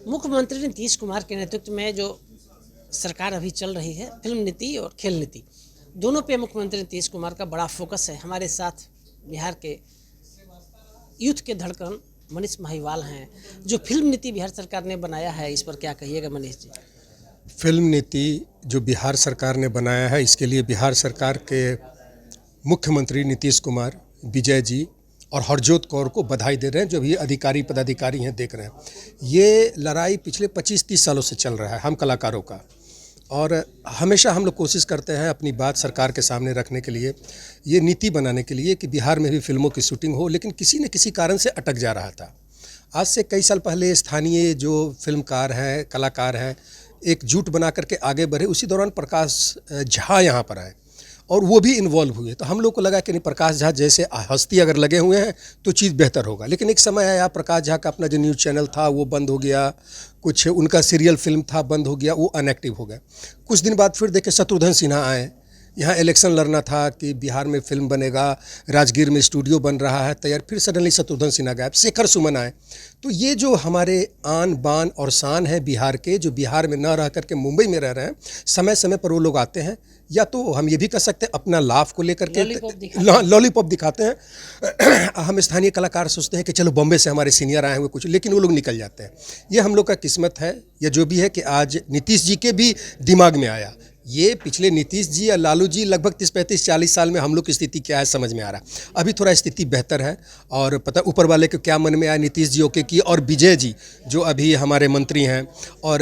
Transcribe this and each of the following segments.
मुख्यमंत्री नीतीश कुमार के नेतृत्व में जो सरकार अभी चल रही है, फिल्म नीति और खेल नीति, दोनों पे मुख्यमंत्री नीतीश कुमार का बड़ा फोकस है। हमारे साथ बिहार के यूथ के धड़कन मनीष महिवाल हैं, जो फिल्म नीति बिहार सरकार ने बनाया है, इस पर क्या कहिएगा मनीष जी? फिल्म नीति जो बिहार सरकार ने बनाया है, इसके लिए बिहार सरकार के मुख्यमंत्री नीतीश कुमार, विजय जी और हरजोत कौर को बधाई दे रहे हैं, जो भी अधिकारी पदाधिकारी हैं देख रहे हैं। ये लड़ाई पिछले 25-30 सालों से चल रहा है हम कलाकारों का, और हमेशा हम लोग कोशिश करते हैं अपनी बात सरकार के सामने रखने के लिए, ये नीति बनाने के लिए कि बिहार में भी फिल्मों की शूटिंग हो, लेकिन किसी न किसी कारण से अटक जा रहा था। आज से कई साल पहले स्थानीय जो फिल्मकार हैं, कलाकार हैं, एकजुट बना करके आगे बढ़े। उसी दौरान प्रकाश झा यहाँ पर आए और वो भी इन्वॉल्व हुए, तो हम लोग को लगा कि नहीं, प्रकाश झा जैसे हस्ती अगर लगे हुए हैं तो चीज़ बेहतर होगा। लेकिन एक समय आया, प्रकाश झा का अपना जो न्यूज़ चैनल था वो बंद हो गया, कुछ उनका सीरियल फिल्म था बंद हो गया, वो अनएक्टिव हो गया। कुछ दिन बाद फिर देखे शत्रुघ्न सिन्हा आए, यहाँ इलेक्शन लड़ना था कि बिहार में फिल्म बनेगा, राजगीर में स्टूडियो बन रहा है तैयार, फिर सडनली शत्रुघ्न सिन्हा गायब, शेखर सुमन आए। तो ये जो हमारे आन बान और शान है बिहार के, जो बिहार में न रह करके मुंबई में रह रहे हैं, समय समय पर वो लोग आते हैं, या तो हम ये भी कह सकते हैं अपना लाभ को लेकर के लॉलीपॉप दिखाते हैं। हम स्थानीय कलाकार सोचते हैं कि चलो बॉम्बे से हमारे सीनियर आए हुए कुछ, लेकिन वो लोग निकल जाते हैं। ये हम लोग का किस्मत है, या जो भी है कि आज नीतीश जी के भी दिमाग में आया। ये पिछले नीतीश जी या लालू जी लगभग 30-35-40 साल में हम लोग की स्थिति क्या है समझ में आ रहा है। अभी थोड़ा स्थिति बेहतर है, और पता ऊपर वाले को क्या मन में आया नीतीश जी ओके की, और विजय जी जो अभी हमारे मंत्री हैं, और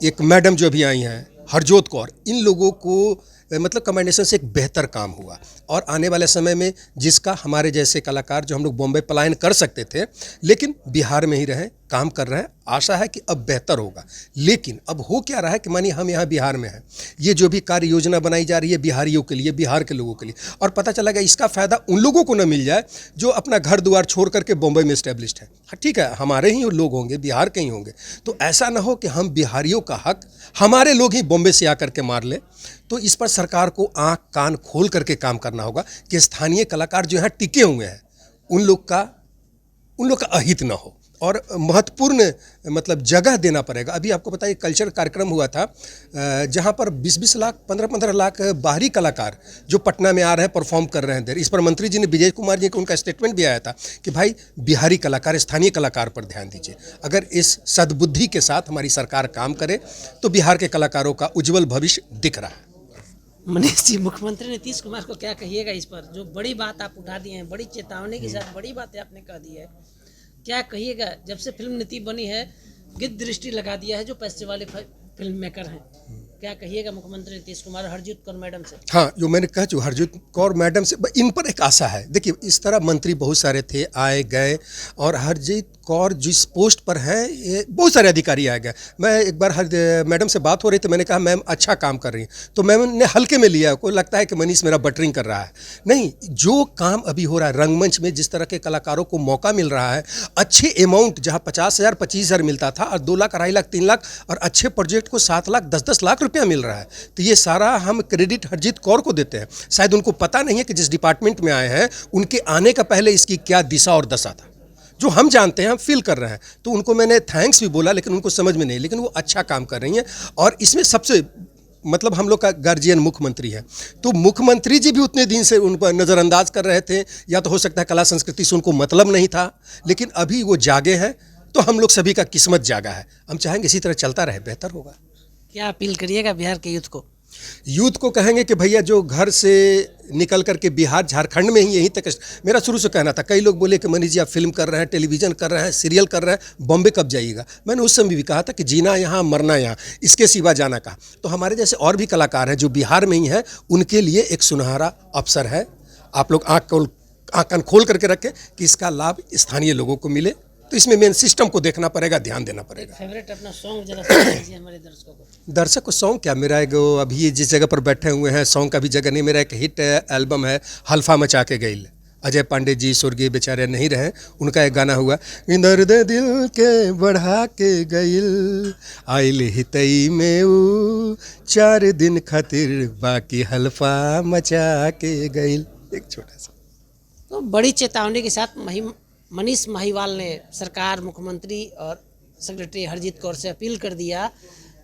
एक मैडम जो अभी आई हैं हरजोत कौर, इन लोगों को मतलब कमेंडेशन से एक बेहतर काम हुआ। और आने वाले समय में जिसका हमारे जैसे कलाकार जो हम लोग बॉम्बे पलायन कर सकते थे, लेकिन बिहार में ही रहें, काम कर रहे हैं, आशा है कि अब बेहतर होगा। लेकिन अब हो क्या रहा है कि मानिए हम यहाँ बिहार में हैं, ये जो भी कार्य योजना बनाई जा रही है बिहारियों के लिए, बिहार के लोगों के लिए, और पता चला गया इसका फ़ायदा उन लोगों को न मिल जाए जो अपना घर द्वार छोड़ करके बॉम्बे में इस्टेब्लिश्ड है। हाँ ठीक है, हमारे ही लोग होंगे, बिहार के ही होंगे, तो ऐसा ना हो कि हम बिहारियों का हक हमारे लोग ही बॉम्बे से आकर के मार ले। तो इस पर सरकार को आँख कान खोल करके काम करना होगा कि स्थानीय कलाकार जो यहाँ टिके हुए हैं उन लोग का अहित ना हो, और महत्वपूर्ण मतलब जगह देना पड़ेगा। अभी आपको पता है कल्चर कार्यक्रम हुआ था, जहाँ पर 20-20 लाख 15-15 लाख बाहरी कलाकार जो पटना में आ रहे हैं, परफॉर्म कर रहे हैं। इस पर मंत्री जी ने, विजय कुमार जी का उनका स्टेटमेंट भी आया था कि भाई बिहारी कलाकार, स्थानीय कलाकार पर ध्यान दीजिए। अगर इस सद्बुद्धि के साथ हमारी सरकार काम करे तो बिहार के कलाकारों का उज्जवल भविष्य दिख रहा है। मनीष जी, मुख्यमंत्री नीतीश कुमार को क्या कहिएगा इस पर, जो बड़ी बात आप उठा दिए हैं, बड़ी चेतावनी के साथ बड़ी बातें आपने कह दी है, क्या कहिएगा? जब से फिल्म नीति बनी है, गिद्ध दृष्टि लगा दिया है जो पैसे वाले फिल्म मेकर हैं, क्या कहिएगा मुख्यमंत्री नीतीश कुमार हरजीत कौर मैडम से? हाँ, जो मैंने कहा, जो हरजीत कौर मैडम से, इन पर एक आशा है। देखिए, इस तरह मंत्री बहुत सारे थे, आए गए, और हरजीत कौर जिस पोस्ट पर है, ये बहुत सारे अधिकारी आ गए। मैं एक बार मैडम से बात हो रही थी, मैंने कहा मैम अच्छा काम कर रही हैं, तो मैम ने हल्के में लिया, को लगता है कि मनीष मेरा बटरिंग कर रहा है। नहीं, जो काम अभी हो रहा है रंगमंच में, जिस तरह के कलाकारों को मौका मिल रहा है, अच्छे अमाउंट, जहाँ 50,000 25,000 मिलता था, और 2 लाख 2.5 लाख 3 लाख, और अच्छे प्रोजेक्ट को 7 लाख 10-10 लाख रुपया मिल रहा है, तो ये सारा हम क्रेडिट हरजीत कौर को देते हैं। शायद उनको पता नहीं है कि जिस डिपार्टमेंट में आए हैं उनके आने का पहले इसकी क्या दिशा और दशा था, जो हम जानते हैं, हम फील कर रहे हैं। तो उनको मैंने थैंक्स भी बोला, लेकिन उनको समझ में नहीं, लेकिन वो अच्छा काम कर रही हैं। और इसमें सबसे मतलब हम लोग का गार्जियन मुख्यमंत्री है, तो मुख्यमंत्री जी भी उतने दिन से उन पर नज़रअंदाज कर रहे थे, या तो हो सकता है कला संस्कृति से उनको मतलब नहीं था, लेकिन अभी वो जागे हैं, तो हम लोग सभी का किस्मत जागा है। हम चाहेंगे इसी तरह चलता रहे, बेहतर होगा। क्या अपील करिएगा बिहार के यूथ को? यूथ को कहेंगे कि भैया जो घर से निकल करके बिहार झारखंड में ही यहीं तक, मेरा शुरू से कहना था, कई लोग बोले कि मनीष जी आप फिल्म कर रहे हैं, टेलीविज़न कर रहे हैं, सीरियल कर रहे हैं, बॉम्बे कब जाइएगा? मैंने उस समय भी कहा था कि जीना यहाँ मरना यहाँ, इसके सिवा जाना कहा। तो हमारे जैसे और भी कलाकार हैं जो बिहार में ही हैं, उनके लिए एक सुनहरा अवसर है। आप लोग आँख कान खोल करके रखें कि इसका लाभ स्थानीय लोगों को मिले। तो इसमें मेन सिस्टम को देखना पड़ेगा, ध्यान देना पड़ेगा। फेवरेट अपना सॉन्ग जरा सुना दीजिए हमारे दर्शकों को। दर्शक को सॉन्ग क्या, मेरा एक अभी जिस जगह पर बैठे हुए हैं, सॉन्ग का भी जगह नहीं, मेरा एक हिट एल्बम है हल्फा मचा के गईल। अजय पांडे जी स्वर्गीय बेचारे नहीं रहे, उनका एक गाना हुआ, दर्द दिल के बढ़ा के गईल, आइल हितई में ऊ 4 दिन खातिर, बाकी हल्फा मचा के गईल। एक छोटा सा। तो बड़ी चेतावनी के साथ मनीष महिवाल ने सरकार, मुख्यमंत्री और सेक्रेटरी हरजीत कौर से अपील कर दिया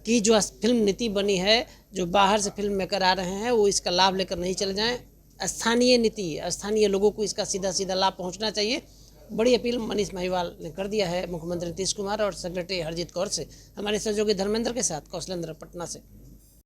कि जो फिल्म नीति बनी है, जो बाहर से फिल्म मेकर आ रहे हैं वो इसका लाभ लेकर नहीं चले जाएं। स्थानीय नीति, स्थानीय लोगों को इसका सीधा सीधा लाभ पहुंचना चाहिए। बड़ी अपील मनीष महिवाल ने कर दिया है मुख्यमंत्री नीतीश कुमार और सेक्रेटरी हरजीत कौर से। हमारे सहयोगी धर्मेंद्र के साथ कौशलेंद्र, पटना से।